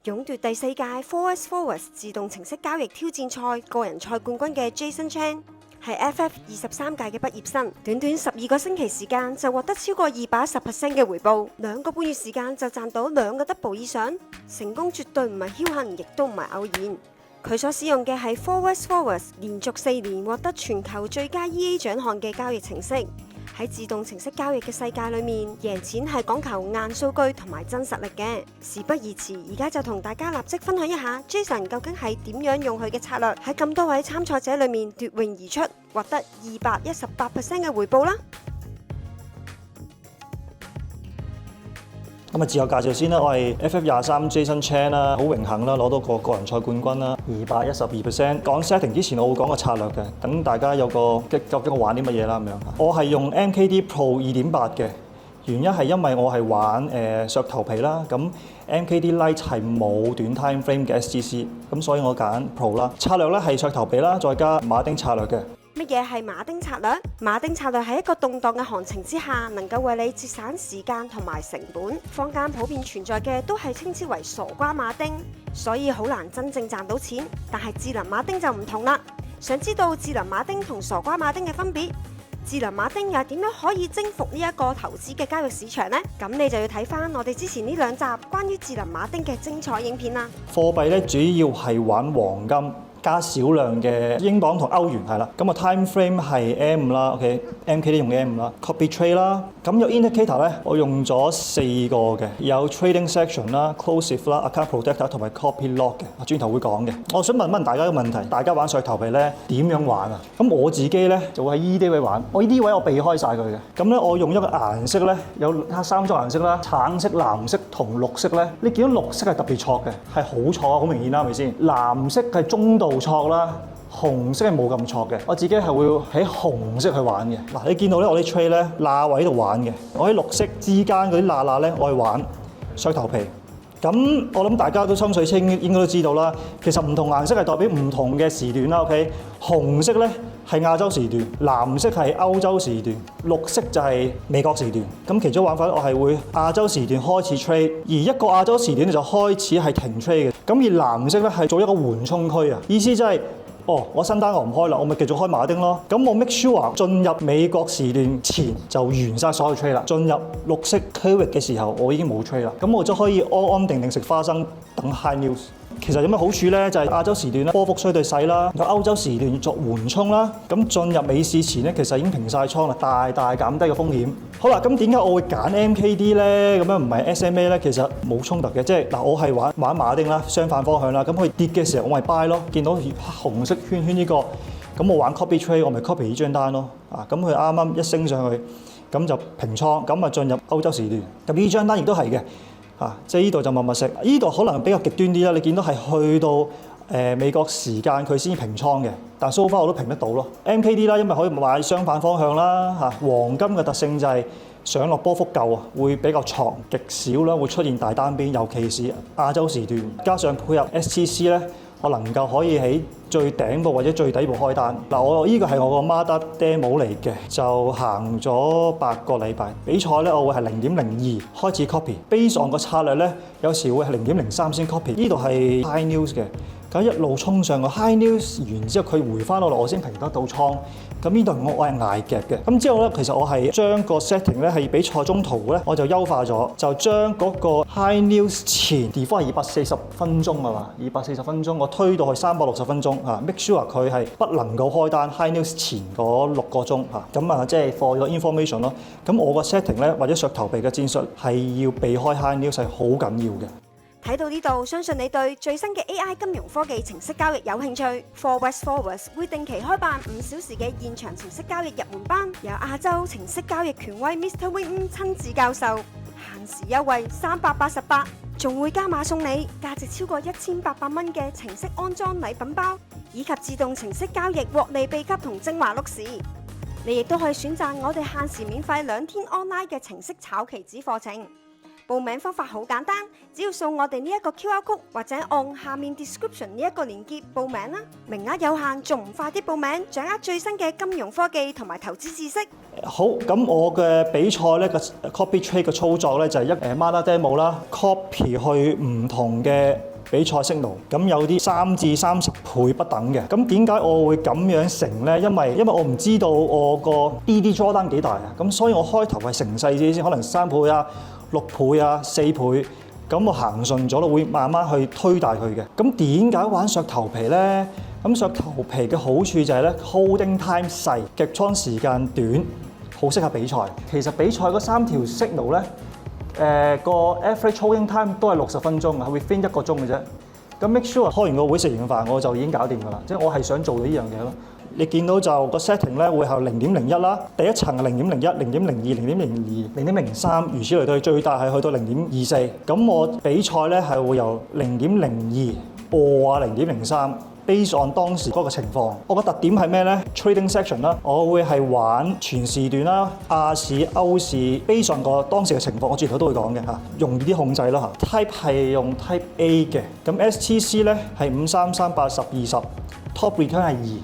勇奪第4屆 Forex 自動程式交易挑戰賽個人賽冠軍嘅 Jason Chan 係 FF23屆嘅畢業生，短短12個星期時間就獲得超過210% 嘅回報，2個半月時間就賺到2個 double 以上，成功絕對唔係僥倖，亦都唔係偶然。佢所使用嘅係 Forex 連續4年獲得全球最佳 EA 獎項嘅交易程式。喺自動程式交易嘅世界裏面，贏錢係講求硬數據同埋真實力嘅。事不宜遲，而家就同大家立即分享一下 Jason 究竟係點樣用佢嘅策略喺咁多位參賽者裏面奪穎而出，獲得218% 嘅回報啦。咁自我介紹先啦，我係 FF23 Jason Chan 啦，好榮幸啦，攞到個人賽冠軍啦，212%。講 setting 之前，我會講個策略嘅，等大家有個究竟我玩啲乜嘢啦咁樣。我係用 MKD Pro 2.8嘅，原因係因為我係玩削頭皮啦，咁 MKD Lite 係冇短 time frame 嘅 SGC， 咁所以我揀 Pro 啦。策略咧係削頭皮啦，再加馬丁策略嘅。乜嘢係馬丁策略？馬丁策略喺一個動盪嘅行情之下，能夠為你節省時間同埋成本。坊間普遍存在嘅都係稱之為傻瓜馬丁，所以好難真正賺到錢。但係智能馬丁就唔同啦。想知道智能馬丁同傻瓜馬丁嘅分別？智能馬丁又點樣可以征服呢一個投資嘅交易市場呢？咁你就要睇翻我哋之前呢2集關於智能馬丁嘅精彩影片啦。貨幣咧主要係玩黃金。加少量嘅英鎊同歐元係啦，咁個 time frame 係 M5 啦 ，OK，MKD 用 M5 啦 ，copy trade 啦，咁有 indicator 咧，我用咗4個嘅，有 trading section 啦、closive 啦、account protector 同埋 copy lock 嘅，我轉頭會講嘅。我想問大家一個問題，大家玩削頭皮咧點樣玩啊？咁我自己咧就會喺依啲位玩，我呢啲位我避開晒佢嘅。咁咧我用一個顏色咧有3種顏色啦，橙色、藍色同綠色咧。你見到綠色係特別錯嘅，係好錯好明顯啦，係咪先？藍色係中度錯啦，紅色係冇咁錯嘅。我自己係會喺紅色去玩嘅。嗱，你見到咧，我啲 trade 咧罅位度玩嘅。我喺綠色之間嗰啲罅咧，我去玩削頭皮。咁我諗大家都心水清，應該都知道啦。其實唔同顏色係代表唔同嘅時段啦。OK， 紅色咧係亞洲時段，藍色係歐洲時段，綠色就係美國時段。咁其中玩法我係會亞洲時段開始 trade， 而一個亞洲時段就開始係停 trade 嘅。咁而藍色咧係做一個緩衝區啊，意思即係我新單我唔開啦，我咪繼續開馬丁咯。咁我 make sure 進入美國時段前就完晒所有 trade 啦。進入綠色區域嘅時候，我已經冇 trade 啦。咁我就可以安安定定食花生等 high news。其實有咩好處咧？就係亞洲時段咧波幅相對細啦，有歐洲時段要作緩衝啦。咁進入美市前咧，其實已經平晒倉啦，大大減低個風險。好啦，咁點解我會揀 MKD 咧？咁樣唔係 SMA 咧？其實冇衝突嘅，即係嗱，我係玩馬丁啦，相反方向啦。咁佢跌嘅時候，我咪 buy 咯。見到紅色圈圈呢個，咁我玩 copy trade， 我咪 copy 呢張單咯。咁佢啱啱一升上去，咁就平倉，咁啊進入歐洲時段。咁呢張單亦都係嘅。即係呢度就密密食，呢度可能比較極端啲啦。你見到係去到美國時間佢先平倉嘅，但係 so far 我都平得到咯。MKD 啦，因為可以買相反方向啦。黃金嘅特性就係上落波幅夠啊，會比較長，極少啦會出現大單邊，尤其是亞洲時段，加上配合 STC 咧，我能夠可以喺最頂部或者最底部開單。我呢個係我個 Marder demo 嚟嘅，就行咗8個禮拜。比賽咧，我會係0.02開始 copy。Based on 個策略咧，有時會係0.03先 copy。呢度係 high news 嘅，咁一路衝上個 high news 完之後，佢回翻落嚟，我先平得到倉。咁呢度我係捱夾嘅。咁之後咧，其實我係將個 setting 咧係比賽中途咧，我就優化咗，就將嗰個 high news 前 default 係240分鐘啊嘛，240分鐘，我推到去360分鐘make sure 佢係不能夠開單 high news 前嗰6個鐘咁即係 for your information 咯。咁我個 setting 咧或者削頭皮嘅戰術係要避開 high news 係好緊要嘅。睇到呢度，相信你對最新嘅 AI 金融科技程式交易有興趣。Forex 會定期開辦5小時嘅現場程式交易入門班，由亞洲程式交易權威 Mr. Wing 親自教授，限時優惠388，仲會加碼送你價值超過1800蚊嘅程式安裝禮品包，以及自動程式交易獲利秘笈同精華錄事。你亦都可以選擇我哋限時免費2天 online 嘅程式炒期指課程。報名方法好簡單，只要掃我哋呢一個 QR code 或者按下面 description 呢一個連結報名啦。名額有限，仲唔快啲報名，掌握最新嘅金融科技同埋投資知識。好，咁我嘅比賽咧個 copy trade 嘅操作咧就係Marder demo 啦，copy 去唔同嘅比賽 signal， 咁有啲3至30倍不等嘅。咁點解我會咁樣乘呢？因為我唔知道我個 DD drawdown 幾大啊，咁所以我開頭係乘細啲先，可能3倍啊、6倍啊、4倍。咁我行順咗咯，會慢慢去推大佢嘅。咁點解玩削頭皮呢？咁削頭皮嘅好處就係咧 holding time 細，極倉時間短，好適合比賽。其實比賽嗰3條 signal 咧，個 average holding time 都係60分鐘啊，會 within 1個鐘嘅啫。咁 make sure 開完個會食完飯我就已經搞掂㗎啦，即係我係想做到呢樣嘢咯。你見到就個 setting 咧會係0.01啦，第一層係0.01、0.02、0.02、0.03，如此類推，最大係去到0.24。咁我比賽咧係會由0.02啊0.03。Based on 當時嗰個情況，我個特點係咩咧 ？Trading section 啦，我會係玩全時段啦、亞市、歐市 ，based on 個當時嘅情況，我轉頭都會講嘅嚇，容易啲控制啦嚇。Type 係用 Type A 嘅，咁 STC 咧係533、80、20，Top Return 係2。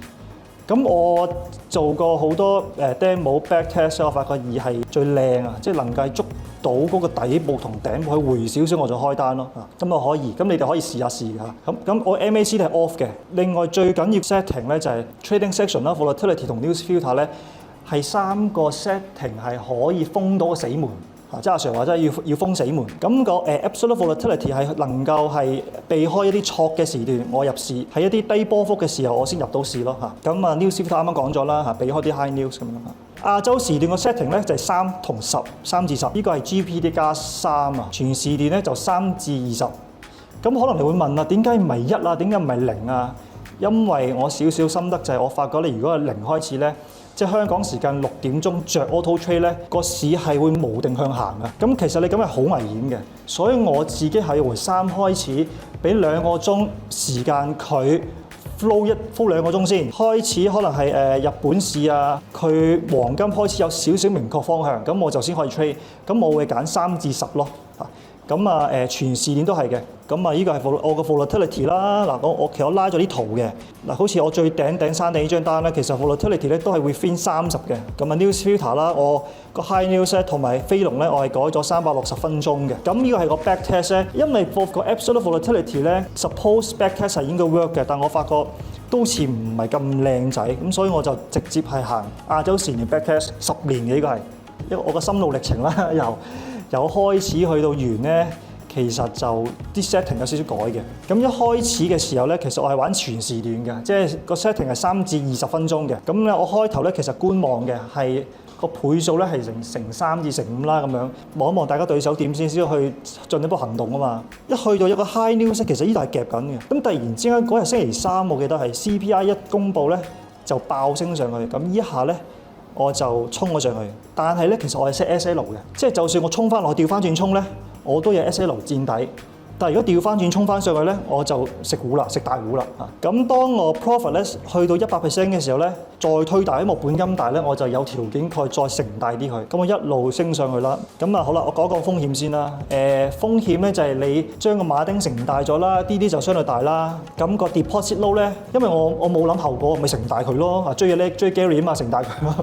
咁我做過好多demo back test，我發覺2係最靚啊，即係能夠捉到嗰個底部同頂部去回少少我就開單咯。咁我可以，咁你哋可以試下㗎。咁我 MAC 都係 off 嘅。另外最緊要 setting 咧就係 trading section 啦、volatility 同 news filter 咧係3個 setting 係可以封到個死門。即係阿 Sir 話真係要封死門。咁個absolute volatility 係能夠係避開一啲錯嘅時段，我入市喺一啲低波幅嘅時候，我先入到市咯嚇。咁啊 news filter 啱啱講咗啦嚇，避開啲 high news 咁樣嚇。亞洲時段個 setting 咧就係3同10， 3至10，呢個係 GPD 加3啊。全時段咧就3至20。咁可能你會問啊，點解唔係1啊？點解唔係0啊？因為我少少心得就係我發覺你如果係0開始咧。即係香港時間6點鐘着 auto trade 咧，個市係會無定向行嘅。咁其實你咁係好危險嘅，所以我自己係由3開始，俾2個鐘時間佢 flow 2個鐘先，開始可能係日本市啊，佢黃金開始有少少明確方向，咁我就先可以 trade。咁我會揀3至10咯。咁啊全時段都係嘅。咁啊呢個係我個 volatility 啦。嗱我其實我拉咗啲圖嘅。嗱好似我最頂山頂呢張單咧，其實 volatility 咧都係會 within 30嘅。咁啊 news filter 啦，我個 high news 咧同埋飛龍咧，我係改咗360分鐘嘅。咁呢個係個 back test 咧，因為個 absolute volatility 咧 suppose back test 係應該 work 嘅，但我發覺都好似唔係咁靚仔，咁所以我就直接係行亞洲時段 back test 10年嘅呢個係，因為我個心路歷程啦，由開始去到完咧，其實就啲 setting 有少少改嘅。咁一開始嘅時候咧，其實我係玩全時段嘅，即係個 setting 係3至20分鐘嘅。咁咧我開頭咧其實觀望嘅係個倍數咧係乘3至乘5啦，咁樣望一望大家對手點先去進一步行動啊嘛。一去到一個 high news，其實呢度係夾緊嘅。咁突然之間嗰日星期3，我記得係 CPI 一公佈咧就爆升上去，咁呢一下咧我就衝咗上去。但係咧其實我係 set SL 嘅，即係就算我衝翻落去調翻轉衝咧，我都有 SL 墊底。但係如果調翻轉衝翻上去咧，我就食糊啦，食大糊啦嚇。咁當我 profit 咧去到100% 嘅時候咧，再推大，因為我本金大咧，我就有條件再乘大啲佢。咁我一路升上去啦。咁啊好啦，我講風險先啦。風險咧就係你將個馬丁乘大咗啦，DD就相對大啦。咁個 deposit load 咧，因為我冇諗後果，咪乘大佢咯。啊追嘢叻追 Gary 啊嘛，乘大佢咯。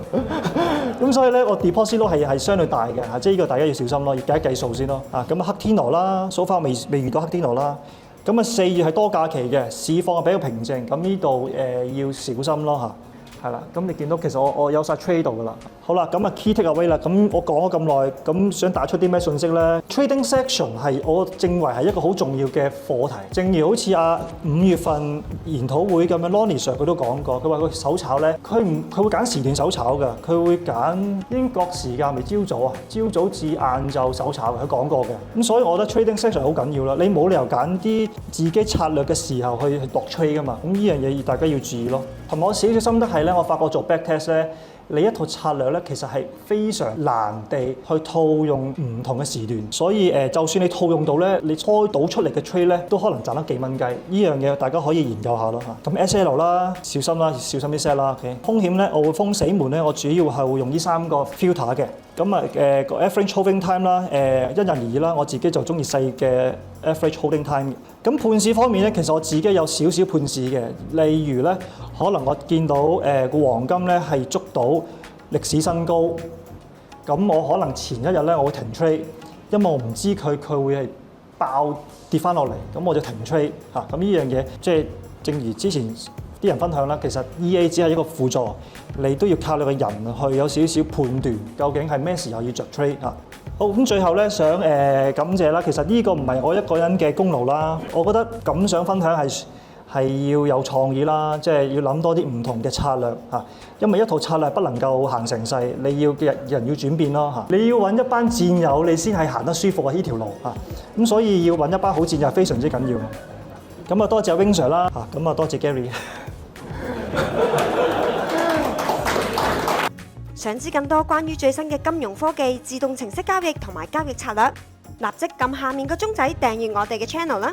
咁所以咧，我 deposit load 係相對大嘅嚇，即係呢個大家要小心咯，要計數先咯。啊咁黑天鵝啦，so far未遇到黑天鵝啦。咁啊4月係多假期嘅，市況係比較平靜。咁呢度要小心咯嚇。係啦，咁你見到其實我有晒 trade 度㗎啦。好啦，咁啊 key takeaway 啦，咁我講咗咁耐，咁想打出啲咩信息咧 ？Trading section 係我認為係一個好重要嘅課題。正如好似5月份研討會咁樣 ，Lonnie Sir 佢都講過，佢話佢手炒咧，佢會揀時段手炒㗎，佢會揀英國時間咪朝早至晏晝手炒嘅，佢講過嘅。咁所以我覺得 trading section 好緊要啦，你冇理由揀啲自己策略嘅時候去落 trade 㗎嘛。咁呢樣嘢大家要注意咯。同埋我少少心得係咧，我發覺做 back test 咧，你一套策略咧，其實係非常難地去套用唔同嘅時段，所以就算你套用到咧，你開到出嚟嘅 trade 咧，都可能賺得幾蚊雞。呢樣嘢大家可以研究下咯嚇。咁 SL 啦，小心啲 set 啦。OK， 風險咧，我會封死門咧，我主要係會用呢3個 filter 嘅。咁啊個 average holding time 啦，因人而異啦，我自己就中意細嘅 average holding time。咁判市方面咧，其實我自己有少少判市嘅，例如咧，可能我見到個黃金咧係捉到歷史新高，咁我可能前一日咧我會停 trade，因為我唔知佢會係爆跌翻落嚟，咁我就停 trade 嚇。咁呢樣嘢即係正如之前啲人分享啦，其實 EA 只係一個輔助，你都要靠你個人去有少少判斷，究竟係咩時候要着 trade 嚇。好，咁最後咧想感謝啦，其實呢個唔係我一個人嘅功勞啦，我覺得咁想分享係要有創意啦，即係要諗多啲唔同嘅策略嚇，因為一套策略不能夠行成世，你要人要轉變咯嚇，你要揾一班戰友，你先係行得舒服啊呢條路嚇，咁所以要揾一班好戰友係非常之緊要。咁啊多謝 Wing Sir 啦嚇，咁啊多謝 Gary。想知更多關於最新嘅金融科技、自動程式交易同埋交易策略，立即撳下面個鐘仔訂閱我哋嘅 channel 啦！